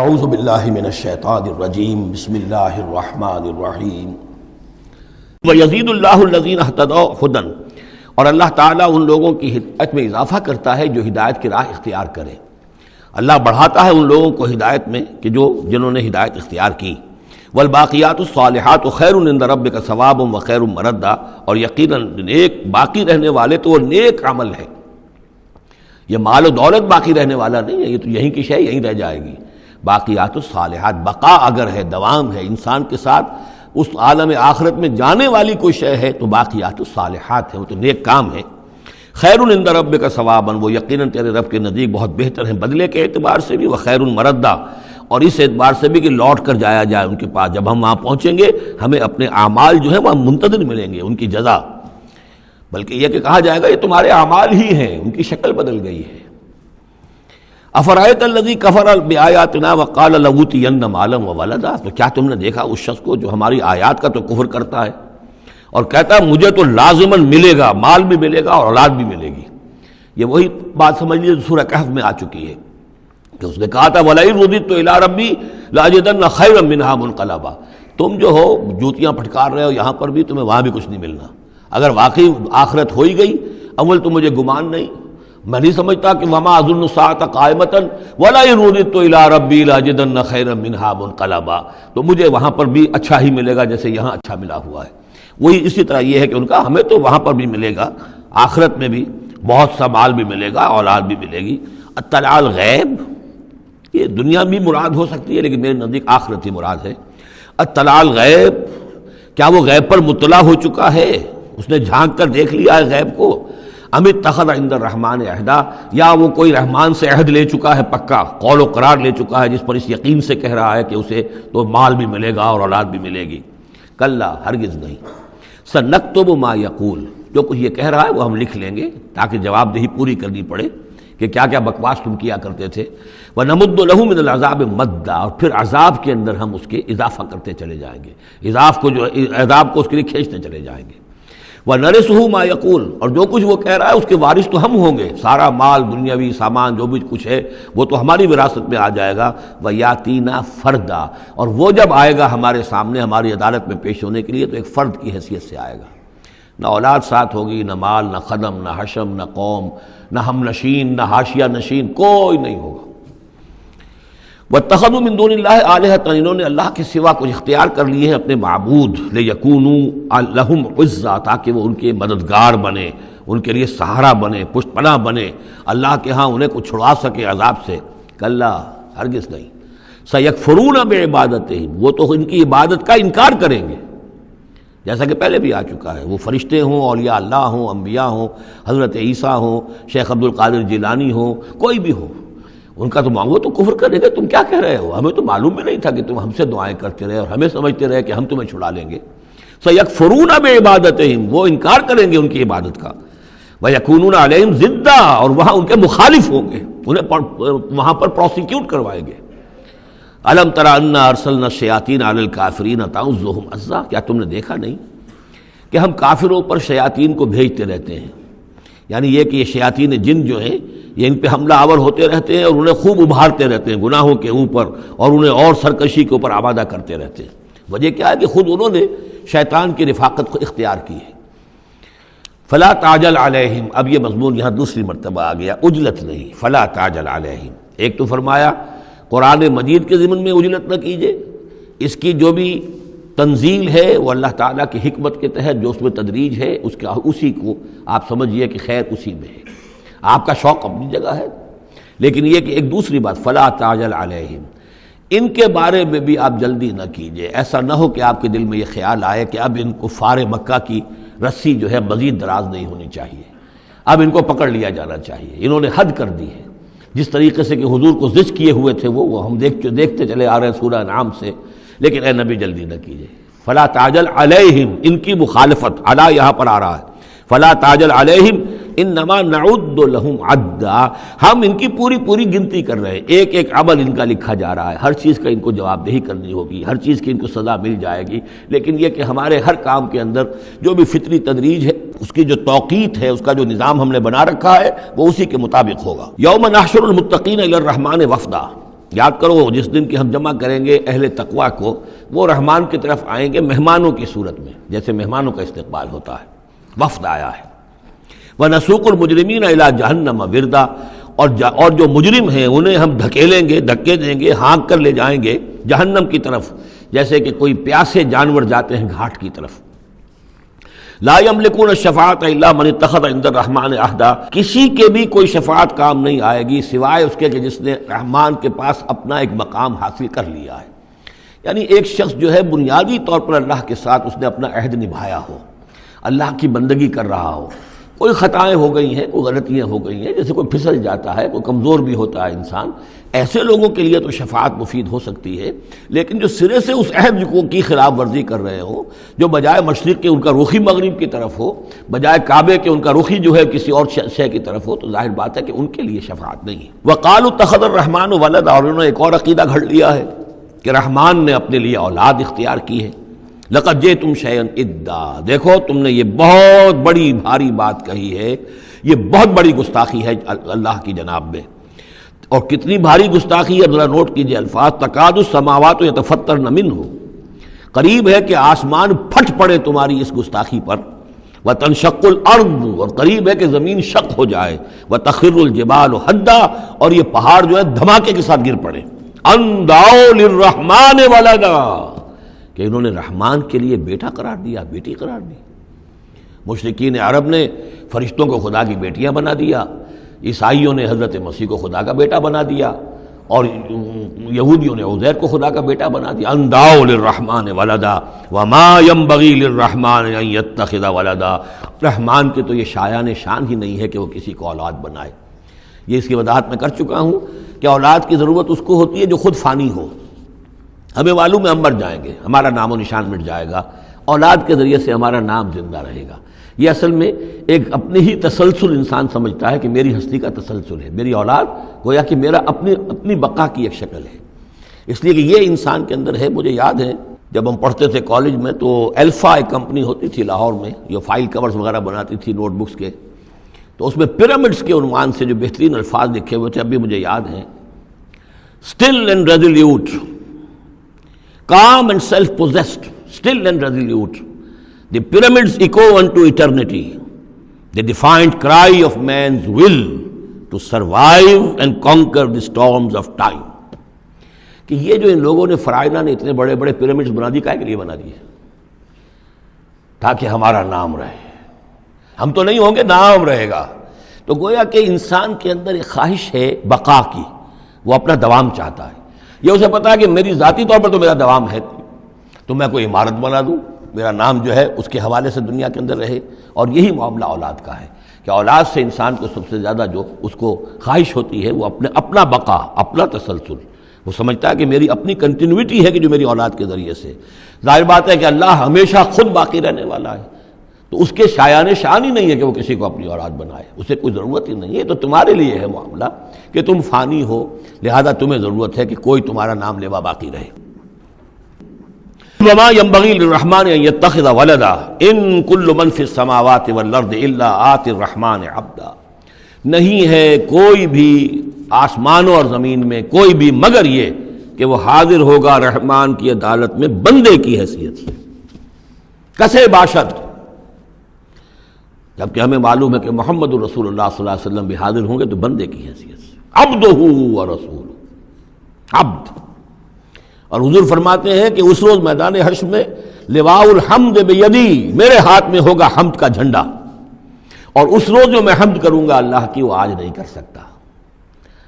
اعوذ باللہ من الشیطان الرجیم بسم اللہ الرحمن الرحیم وَيَزِيدُ اللَّهُ الَّذِينَ اهْتَدَوْا هُدًى، اور اللہ تعالیٰ ان لوگوں کی ہدایت میں اضافہ کرتا ہے جو ہدایت کی راہ اختیار کریں۔ اللہ بڑھاتا ہے ان لوگوں کو ہدایت میں کہ جنہوں نے ہدایت اختیار کی۔ وَالْبَاقِيَاتُ الصَّالِحَاتُ خَيْرٌ عِندَ رَبِّكَ ثَوَابٌ وَخَيْرٌ مَرَدًّا، اور یقیناً نیک باقی رہنے والے تو وہ نیک عمل ہے۔ یہ مال و دولت باقی رہنے والا نہیں ہے، یہ تو یہیں کی شے یہیں رہ جائے گی۔ باقیات الصالحات، بقا اگر ہے، دوام ہے انسان کے ساتھ، اس عالم آخرت میں جانے والی کوئی شے ہے تو باقیات الصالحات ہے، وہ تو نیک کام ہے۔ خیر عند ربک ثوابا، وہ یقیناً تیرے رب کے نزدیک بہت بہتر ہیں بدلے کے اعتبار سے بھی، وخیر مردا، اور اس اعتبار سے بھی کہ لوٹ کر جایا جائے ان کے پاس۔ جب ہم وہاں پہنچیں گے ہمیں اپنے اعمال جو ہے وہاں منتظر ملیں گے، ان کی جزا، بلکہ یہ کہ کہا جائے گا یہ تمہارے اعمال ہی ہیں، ان کی شکل بدل گئی ہے۔ افرأیت الذی کفر بآیاتنا وقال لأوتین مالا وولدا، تو کیا تم نے دیکھا اس شخص کو جو ہماری آیات کا تو کفر کرتا ہے اور کہتا ہے مجھے تو لازماً ملے گا، مال بھی ملے گا اور اولاد بھی ملے گی۔ یہ وہی بات سمجھ لیجیے جو سورہ کہف میں آ چکی ہے کہ اس نے کہا تھا وَلَئِن رُدِدتُّ إِلَىٰ رَبِّي لَأَجِدَنَّ خَيْرًا مِنْهَا مُنْقَلَبًا، تم جو ہو جوتیاں پھٹکار رہے ہو یہاں پر بھی، تمہیں وہاں بھی کچھ نہیں ملنا۔ اگر واقعی آخرت ہو ہی گئی، اول تو مجھے گمان نہیں، میں نہیں سمجھتا کہ وما اظن الساعۃ قائمۃ ولئن رددت الی ربی لاجدن خیرا منها منقلبا، تو مجھے وہاں پر بھی اچھا ہی ملے گا جیسے یہاں اچھا ملا ہوا ہے۔ وہی اسی طرح یہ ہے کہ ان کا ہمیں تو وہاں پر بھی ملے گا، آخرت میں بھی بہت سا مال بھی ملے گا، اولاد بھی ملے گی۔ اطلاع الغیب، یہ دنیا بھی مراد ہو سکتی ہے لیکن میرے نزدیک آخرت ہی مراد ہے۔ اطلاع الغیب، کیا وہ غیب پر مطلع ہو چکا ہے، اس نے جھانک کر دیکھ لیا ہے غیب کو؟ ام اتخذ عند الرحمن عہدا، یا وہ کوئی رحمان سے عہد لے چکا ہے، پکا قول و قرار لے چکا ہے جس پر اس یقین سے کہہ رہا ہے کہ اسے تو مال بھی ملے گا اور اولاد بھی ملے گی۔ کلا، ہرگز نہیں۔ سنکتب ما یقول، جو کچھ یہ کہہ رہا ہے وہ ہم لکھ لیں گے تاکہ جواب دہی پوری کرنی پڑے کہ کیا کیا بکواس تم کیا کرتے تھے۔ وَنَمُدُّ لَهُ مِنَ الْعَذَابِ مَدًّا، اور پھر عذاب کے اندر ہم اس کے اضافہ کرتے چلے جائیں گے، عذاب کو اس کے لیے کھینچتے چلے جائیں گے۔ وَنَرِثُهُ مَا يَقُولُ، اور جو کچھ وہ کہہ رہا ہے اس کے وارث تو ہم ہوں گے، سارا مال دنیاوی سامان جو بھی کچھ ہے وہ تو ہماری وراثت میں آ جائے گا۔ وَيَأْتِينَا فَرْدًا، اور وہ جب آئے گا ہمارے سامنے ہماری عدالت میں پیش ہونے کے لیے تو ایک فرد کی حیثیت سے آئے گا، نہ اولاد ساتھ ہوگی، نہ مال، نہ خدم، نہ حشم، نہ قوم، نہ ہم نشین، نہ حاشیہ نشین، کوئی نہیں ہوگا۔ وَاتَّخَذُوا مِن دُونِ اللَّهِ آلِهَةً، انہوں نے اللہ کے سوا کچھ اختیار کر لیے ہیں اپنے معبود، لِيَكُونُوا لَهُمْ عِزًّا، تاکہ وہ ان کے مددگار بنے، ان کے لیے سہارا بنے، پشت پناہ بنے، اللہ کے ہاں انہیں کچھ چھڑا سکے عذاب سے۔ کلا، ہرگز نہیں۔ سَيَكْفُرُونَ بِعِبَادَتِهِمْ، وہ تو ان کی عبادت کا انکار کریں گے، جیسا کہ پہلے بھی آ چکا ہے، وہ فرشتے ہوں، اولیاء اللہ ہوں، انبیاء ہوں، حضرت عیسیٰ ہوں، شیخ عبد القادر جیلانی ہوں، کوئی بھی ہو، ان کا تو مانگو تو کفر کرے گا، تم کیا کہہ رہے ہو، ہمیں تو معلوم بھی نہیں تھا کہ تم ہم سے دعائیں کرتے رہے اور ہمیں سمجھتے رہے کہ ہم تمہیں چھڑا لیں گے۔ سَيَكْفُرُونَ بِعِبَادَتِهِمْ، وہ انکار کریں گے ان کی عبادت کا۔ وَيَكُونُونَ عَلَيْهِمْ ضِدًّا، اور وہاں ان کے مخالف ہوں گے، انہیں وہاں پر پروسیکیوٹ کروائیں گے۔ أَلَمْ تَرَ أَنَّا أَرْسَلْنَا الشَّيَاطِينَ عَلَى الْكَافِرِينَ تَعُزُّهُمْ عَزًّا، کیا تم نے دیکھا نہیں کہ ہم کافروں پر شیاطین کو بھیجتے رہتے ہیں، یعنی یہ کہ یہ شیاطین جن جو ہیں یہ ان پہ حملہ آور ہوتے رہتے ہیں اور انہیں خوب ابھارتے رہتے ہیں گناہوں کے اوپر، اور انہیں اور سرکشی کے اوپر آمادہ کرتے رہتے ہیں۔ وجہ کیا ہے کہ خود انہوں نے شیطان کی رفاقت کو اختیار کی ہے۔ فلا تعجل علیہم، اب یہ مضمون یہاں دوسری مرتبہ آ گیا، عجلت نہیں، فلا تعجل علیہم۔ ایک تو فرمایا قرآن مجید کے ضمن میں عجلت نہ کیجیے، اس کی جو بھی تنزیل ہے وہ اللہ تعالیٰ کی حکمت کے تحت جو اس میں تدریج ہے اسی کو آپ سمجھیے کہ خیر اسی میں ہے، آپ کا شوق اپنی جگہ ہے، لیکن یہ کہ ایک دوسری بات فلا تعجل علیہم، ان کے بارے میں بھی آپ جلدی نہ کیجیے، ایسا نہ ہو کہ آپ کے دل میں یہ خیال آئے کہ اب ان کفار مکہ کی رسی جو ہے مزید دراز نہیں ہونی چاہیے، اب ان کو پکڑ لیا جانا چاہیے، انہوں نے حد کر دی ہے، جس طریقے سے کہ حضور کو زج کیے ہوئے تھے وہ ہم دیکھتے چلے آ رہے ہیں سورہ انعام سے، لیکن اے نبی جلدی نہ کیجیے۔ فلا تعجل علیہم، ان کی مخالفت، علی یہاں پر آ رہا ہے، فلا تعجل علیہم انما نعد لہم عدا، ہم ان کی پوری گنتی کر رہے ہیں، ایک ایک عمل ان کا لکھا جا رہا ہے، ہر چیز کا ان کو جواب دہی کرنی ہوگی، ہر چیز کی ان کو سزا مل جائے گی، لیکن یہ کہ ہمارے ہر کام کے اندر جو بھی فطری تدریج ہے، اس کی جو توقیت ہے، اس کا جو نظام ہم نے بنا رکھا ہے وہ اسی کے مطابق ہوگا۔ یوم نحشر المتقین الی الرحمن وفدا، یاد کرو جس دن کی ہم جمع کریں گے اہل تقویٰ کو، وہ رحمان کی طرف آئیں گے مہمانوں کی صورت میں، جیسے مہمانوں کا استقبال ہوتا ہے، وفد آیا ہے۔ وَنَسُوقُ الْمُجْرِمِينَ إِلَىٰ جَهَنَّمَ وِرْدًا، اور جو مجرم ہیں انہیں ہم دھکیلیں گے، دھکے دیں گے، ہانک کر لے جائیں گے جہنم کی طرف، جیسے کہ کوئی پیاسے جانور جاتے ہیں گھاٹ کی طرف۔ لا يملكون الشفاعة الا من اتخذ عند الرحمن عہدا، کسی کے بھی کوئی شفاعت کام نہیں آئے گی سوائے اس کے کہ جس نے رحمان کے پاس اپنا ایک مقام حاصل کر لیا ہے۔ یعنی ایک شخص جو ہے بنیادی طور پر اللہ کے ساتھ اس نے اپنا عہد نبھایا ہو، اللہ کی بندگی کر رہا ہو، کوئی خطائیں ہو گئی ہیں، کوئی غلطیاں ہو گئی ہیں، جیسے کوئی پھسل جاتا ہے، کوئی کمزور بھی ہوتا ہے انسان، ایسے لوگوں کے لیے تو شفاعت مفید ہو سکتی ہے۔ لیکن جو سرے سے اس عہد کی خلاف ورزی کر رہے ہوں، جو بجائے مشرق کے ان کا رخی مغرب کی طرف ہو، بجائے کعبے کے ان کا رخی جو ہے کسی اور شے کی طرف ہو، تو ظاہر بات ہے کہ ان کے لیے شفاعت نہیں ہے۔ وقالوا اتخذ الرحمن ولدا، اور انہوں نے ایک اور عقیدہ گھڑ لیا ہے کہ رحمان نے اپنے لیے اولاد اختیار کی ہے۔ لقد جئتم شیئا ادا، دیکھو تم نے یہ بہت بڑی بھاری بات کہی ہے، یہ بہت بڑی گستاخی ہے اللہ کی جناب میں۔ اور کتنی بھاری گستاخی ہے ذرا نوٹ کیجئے الفاظ، تکاد السماوات یتفطرن منہ، قریب ہے کہ آسمان پھٹ پڑے تمہاری اس گستاخی پر، وتنشق الارض، اور قریب ہے کہ زمین شق ہو جائے، وتخر الجبال حدا، اور یہ پہاڑ جو ہے دھماکے کے ساتھ گر پڑے، ان دعوا للرحمن ولدا، کہ انہوں نے رحمان کے لیے بیٹا قرار دیا، بیٹی قرار دی۔ مشرکین عرب نے فرشتوں کو خدا کی بیٹیاں بنا دیا، عیسائیوں نے حضرت مسیح کو خدا کا بیٹا بنا دیا، اور یہودیوں نے عزیر کو خدا کا بیٹا بنا دیا۔ ان دعوا للرحمن ولدا وما ينبغي للرحمن ان يتخذ ولدا، رحمان کے تو یہ شایان شان ہی نہیں ہے کہ وہ کسی کو اولاد بنائے۔ یہ اس کی وضاحت میں کر چکا ہوں کہ اولاد کی ضرورت اس کو ہوتی ہے جو خود فانی ہو۔ ہمیں معلوم ہے ہم مر جائیں گے، ہمارا نام و نشان مٹ جائے گا، اولاد کے ذریعے سے ہمارا نام زندہ رہے گا۔ یہ اصل میں ایک اپنے ہی تسلسل انسان سمجھتا ہے کہ میری ہستی کا تسلسل ہے، میری اولاد گویا کہ میرا اپنی بقا کی ایک شکل ہے، اس لیے کہ یہ انسان کے اندر ہے۔ مجھے یاد ہے جب ہم پڑھتے تھے کالج میں تو الفا ایک کمپنی ہوتی تھی لاہور میں، جو فائل کورز وغیرہ بناتی تھی نوٹ بکس کے، تو اس میں پیرامڈس کے عنوان سے جو بہترین الفاظ لکھے ہوئے تھے اب بھی مجھے یاد ہیں، still and resolute, calm and self-possessed, still and resolute. The pyramids echo unto eternity, the defiant cry of man's will to survive and conquer the storms of time. کہ یہ جو ان لوگوں نے فرائضہ نے اتنے بڑے بڑے پیرامڈز بنا دی، کائے کے لیے بنا دیے؟ تاکہ ہمارا نام رہے، ہم تو نہیں ہوں گے، نام رہے گا۔ تو گویا کہ انسان کے اندر ایک خواہش ہے بقا کی، وہ اپنا دوام چاہتا ہے۔ یہ اسے پتا ہے کہ میری ذاتی طور پر تو میرا دوام ہے، تو میں کوئی عمارت بنا دوں، میرا نام جو ہے اس کے حوالے سے دنیا کے اندر رہے۔ اور یہی معاملہ اولاد کا ہے کہ اولاد سے انسان کو سب سے زیادہ جو اس کو خواہش ہوتی ہے وہ اپنا بقا، اپنا تسلسل، وہ سمجھتا ہے کہ میری اپنی کنٹینیوٹی ہے کہ جو میری اولاد کے ذریعے سے۔ ظاہر بات ہے کہ اللہ ہمیشہ خود باقی رہنے والا ہے، تو اس کے شایان شان ہی نہیں ہے کہ وہ کسی کو اپنی اولاد بنائے، اسے کوئی ضرورت ہی نہیں ہے۔ تو تمہارے لیے ہے معاملہ کہ تم فانی ہو، لہذا تمہیں ضرورت ہے کہ کوئی تمہارا نام لیوا باقی رہے۔ وما ينبغي للرحمن ان يتخذ ولدا ان كل من في السماوات والارض الا آتي الرحمن عبدا، نہیں ہے کوئی بھی آسمانوں اور زمین میں کوئی بھی مگر یہ کہ وہ حاضر ہوگا رحمان کی عدالت میں بندے کی حیثیت سے، کسے باشد، جبکہ ہمیں معلوم ہے کہ محمد رسول اللہ صلی اللہ علیہ وسلم بھی حاضر ہوں گے تو بندے کی حیثیت سے، عبدہ ورسول، عبد۔ اور حضور فرماتے ہیں کہ اس روز میدان حشر میں لواء الحمد بیدی، میرے ہاتھ میں ہوگا حمد کا جھنڈا، اور اس روز جو میں حمد کروں گا اللہ کی وہ آج نہیں کر سکتا۔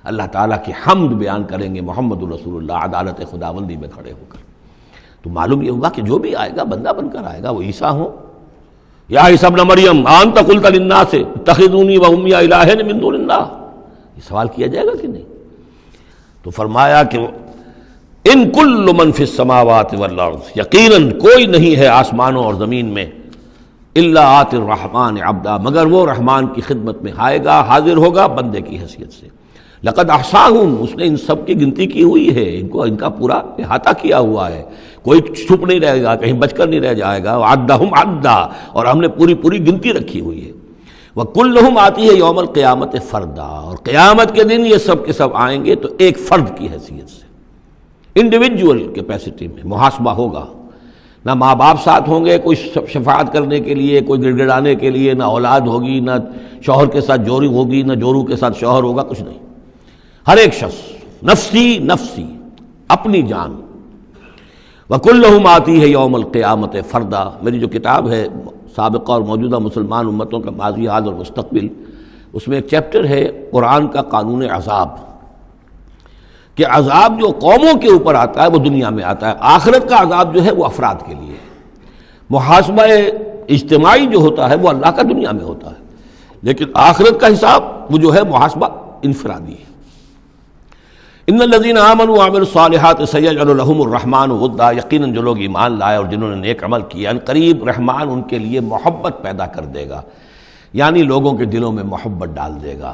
اللہ تعالیٰ کی حمد بیان کریں گے محمد رسول اللہ عدالت خداوندی میں کھڑے ہو کر۔ تو معلوم یہ ہوگا کہ جو بھی آئے گا بندہ بن کر آئے گا، وہ عیسیٰ ہوں یا عیسیٰ ابن مریم انت قلت للناس اتخذونی وامی الہین من دون اللہ، یہ سوال کیا جائے گا کہ نہیں؟ تو فرمایا کہ ان کل من فی السماوات والارض، یقیناً کوئی نہیں ہے آسمانوں اور زمین میں، الا آتی الرحمن عبدا، مگر وہ رحمان کی خدمت میں آئے گا، حاضر ہوگا بندے کی حیثیت سے۔ لقد احصاہم، اس نے ان سب کی گنتی کی ہوئی ہے، ان کا پورا احاطہ کیا ہوا ہے، کوئی چھپ نہیں رہے گا، کہیں بچ کر نہیں رہ جائے گا۔ وعدہم عدا، اور ہم نے پوری گنتی رکھی ہوئی ہے۔ وَكُلُّهُمْ آتی ہے یوم القیامت فردا، اور قیامت کے دن یہ سب کے سب آئیں گے تو ایک فرد کی حیثیت سے، انڈیویجول کیپیسٹی میں محاسبہ ہوگا۔ نہ ماں باپ ساتھ ہوں گے کوئی شفاعت کرنے کے لیے، کوئی گڑ گڑانے کے لیے، نہ اولاد ہوگی، نہ شوہر کے ساتھ جوری ہوگی، نہ جورو کے ساتھ شوہر ہوگا، کچھ نہیں۔ ہر ایک شخص نفسی نفسی، اپنی جان۔ وَكُلُّهُمْ آتی ہے یوم القیامت فردا، میری جو کتاب ہے سابقہ اور موجودہ مسلمان امتوں کا ماضی، حال اور مستقبل، اس میں ایک چیپٹر ہے قرآن کا قانون عذاب، کہ عذاب جو قوموں کے اوپر آتا ہے وہ دنیا میں آتا ہے، آخرت کا عذاب جو ہے وہ افراد کے لیے ہے۔ محاسبہ اجتماعی جو ہوتا ہے وہ اللہ کا دنیا میں ہوتا ہے، لیکن آخرت کا حساب وہ جو ہے محاسبہ انفرادی ہے۔ ان الذین آمنوا وعملوا الصالحات سیجعل لهم الرحمن ودا، یقیناً جو لوگ ایمان لائے اور جنہوں نے نیک عمل کیا، ان قریب رحمان ان کے لیے محبت پیدا کر دے گا، یعنی لوگوں کے دلوں میں محبت ڈال دے گا۔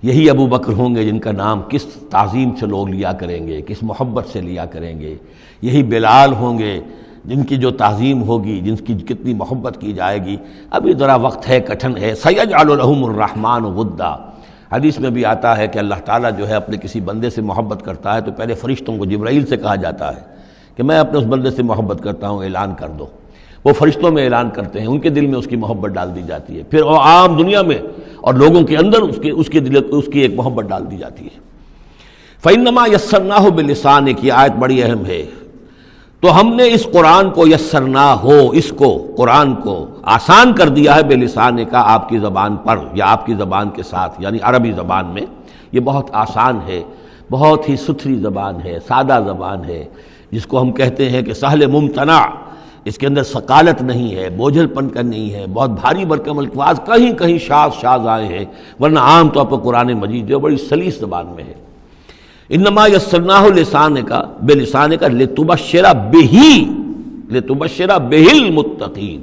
یہی ابو بکر ہوں گے جن کا نام کس تعظیم سے لوگ لیا کریں گے، کس محبت سے لیا کریں گے۔ یہی بلال ہوں گے جن کی جو تعظیم ہوگی، جن کی کتنی محبت کی جائے گی۔ ابھی ذرا وقت ہے، کٹھن ہے۔ سیجعل لهم الرحمن ودا، حدیث میں بھی آتا ہے کہ اللہ تعالیٰ جو ہے اپنے کسی بندے سے محبت کرتا ہے تو پہلے فرشتوں کو، جبرائیل سے کہا جاتا ہے کہ میں اپنے اس بندے سے محبت کرتا ہوں، اعلان کر دو۔ وہ فرشتوں میں اعلان کرتے ہیں، ان کے دل میں اس کی محبت ڈال دی جاتی ہے، پھر وہ عام دنیا میں اور لوگوں کے اندر اس کی ایک محبت ڈال دی جاتی ہے۔ فَإِنَّمَا يَسَّرْنَاهُ بِلِسَانِكَ، کی آیت بڑی اہم ہے۔ تو ہم نے اس قرآن کو یسرنا ہو، اس کو قرآن کو آسان کر دیا ہے بلسان کا، آپ کی زبان پر یا آپ کی زبان کے ساتھ، یعنی عربی زبان میں۔ یہ بہت آسان ہے، بہت ہی ستھری زبان ہے، سادہ زبان ہے، جس کو ہم کہتے ہیں کہ سہل ممتنع، اس کے اندر ثقالت نہیں ہے، بوجھل پن کا نہیں ہے، بہت بھاری بھرکم الفاظ کہیں کہیں شاذ آئے ہیں، ورنہ عام طور پر قرآن مجید جو بڑی سلیس زبان میں ہے۔ انما یسرناہ لسانک بلسانک لتبشر بہ المتقین،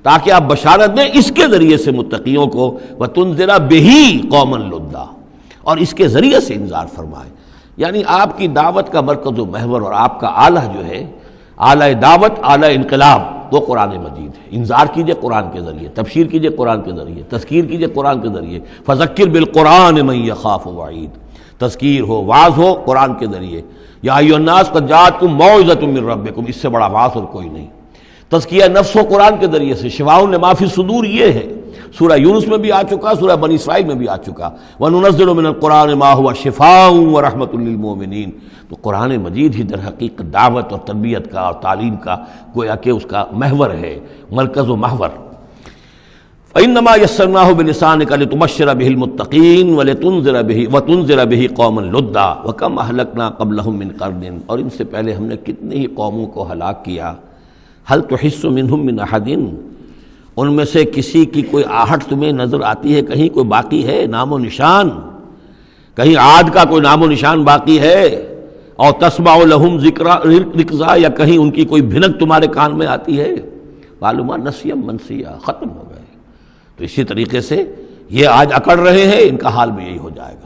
تاکہ آپ بشارت دیں اس کے ذریعے سے متقیوں کو، وتنذر بہ قوما لدا، اور اس کے ذریعے سے انذار فرمائے۔ یعنی آپ کی دعوت کا مرکز و محور اور آپ کا آلہ جو ہے، آلہ دعوت، آلہ انقلاب، وہ قرآن مجید ہے۔ انذار کیجئے قرآن کے ذریعے، تبشیر کیجئے قرآن کے ذریعے، تذکیر کیجئے قرآن کے ذریعے۔ فذکر بالقرآن من یخاف وعید، تذکیر ہو، واعظ ہو قرآن کے ذریعے۔ یا ایھا الناس قد جاءتکم موعظۃ من ربکم، اس سے بڑا واعظ اور کوئی نہیں۔ تزکیہ نفس ہو قرآن کے ذریعے سے، شفاء لما فی الصدور یہ ہے۔ سورہ یونس میں بھی آ چکا، سورہ بنی اسرائیل میں بھی آ چکا، وَنُنَزِّلُ مِنَ الْقُرْآنِ مَا هُوَ شِفَاءٌ وَرَحْمَةٌ لِّلْمُؤْمِنِينَ۔ تو قرآن مجید ہی در حقیقت دعوت اور تربیت کا اور تعلیم کا گویا کہ اس کا محور ہے، مرکز و محور۔ فَإِنَّمَا يَسَّرْنَاهُ بِلِسَانِكَ لِتُبَشِّرَ بِهِ الْمُتَّقِينَ وَتُنذِرَ بِهِ قَوْمًا لُدًّا وَكَمْ أَهْلَكْنَا قَبْلَهُم مِّن قَرْنٍ، اور ان سے پہلے ہم نے کتنی ہی قوموں کو ہلاک کیا۔ هَلْ تُحِسُّ مِنْهُم مِّنْ أَحَدٍ، ان میں سے کسی کی کوئی آہٹ تمہیں نظر آتی ہے؟ کہیں کوئی باقی ہے نام و نشان؟ کہیں عاد کا کوئی نام و نشان باقی ہے؟ اور تسمع لهم رکزا، یا کہیں ان کی کوئی بھنک تمہارے کان میں آتی ہے؟ معلومات نسیم منسیہ، ختم ہو گئے۔ تو اسی طریقے سے یہ آج اکڑ رہے ہیں، ان کا حال بھی یہی ہو جائے گا۔